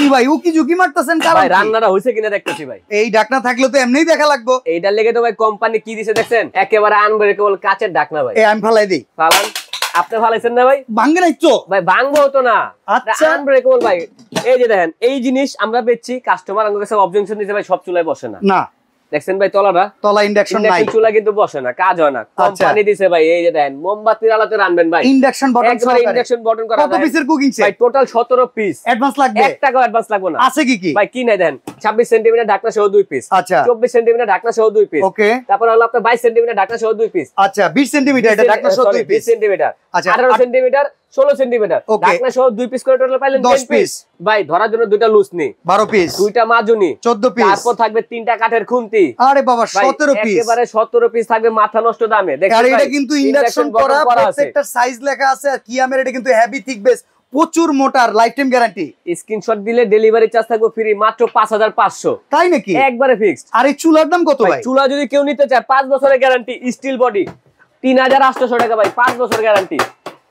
কি ভাই উকি ঝুঁকি মারতেছেন কারণ ভাই রান্নাটা হইছে কিনা দেখতেছি ভাই। এই ঢাকনা থাকলে তো এমনিই দেখা লাগবে। এইটার লেগে তো ভাই কোম্পানি কি দিছে দেখছেন, একেবারে আনব্রেকেবল কাচের ঢাকনা ভাই। আমি ফালাই দেই। ফালান। আপনি ফালাইছেন না ভাই? ভাঙবে নাই তো ভাই, ভাঙবো তো না। আচ্ছা আনব্রেকেবল ভাই। এই যে দেখেন, এই জিনিস আমরা বেচছি, কাস্টমার আমাদের কাছে অবজেকশন দিতে ভাই সব চুলায় বসে না। না দেখছেন ভাই তলাটা, তলা ইন্ডাকশন নাই, চুলা কিন্তু বসে না, কাজ হয় না। কোম্পানি দিছে ভাই, এই যে দেখেন মোমবাতির আলোতে রান্নবেন ভাই, ইন্ডাকশন বটন একবার ইন্ডাকশন বটন করা। কত পিসের কুকিং সেট? ভাই টোটাল 17 পিস। অ্যাডভান্স লাগবে? 1 টাকাও অ্যাডভান্স লাগবে না। আছে কি কি ভাই? কি নাই দেখেন, 26 সেমি ঢাকনা সহ 2 পিস। আচ্ছা 24 সেমি ঢাকনা সহ 2 পিস। ওকে। তারপর হলো আপনার 22 সেমি ঢাকনা সহ 2 পিস। আচ্ছা 20 সেমি এটা ঢাকনা সহ 2 পিস। 20 সেমি, আচ্ছা 18 সেমি, 16 সেমি ঢাকনা সহ 2 পিস করে টোটাল পাইলেন 10 পিস। ভাই ধরার জন্য দুইটা লুজ নি 12 পিস, দুইটা মাজুনি 14 পিস, তারপর থাকবে 3টা কাঠের খুন্তি। আরে বাবা 17 পিস, একেবারে 17 পিস থাকবে মাথা নষ্ট দামে। দেখেন আর এটা কিন্তু ইন্ডাকশন করা, প্রত্যেকটা সাইজ লেখা আছে। আর কিয়ামের এটা কিন্তু হেভি থিকনেস, প্রচুর মোটার, লাইফ টাইম গ্যারান্টি। স্ক্রিনশট দিলে ডেলিভারি চার্জ থাকবে ফ্রি, মাত্র 5500। তাই নাকি? একবারে ফিক্সড। আর এই চুলার দাম কত ভাই? চুলা যদি কেউ নিতে চায় 5 বছরের গ্যারান্টি, স্টিল বডি, 3800 টাকা ভাই, 5 বছরের গ্যারান্টি।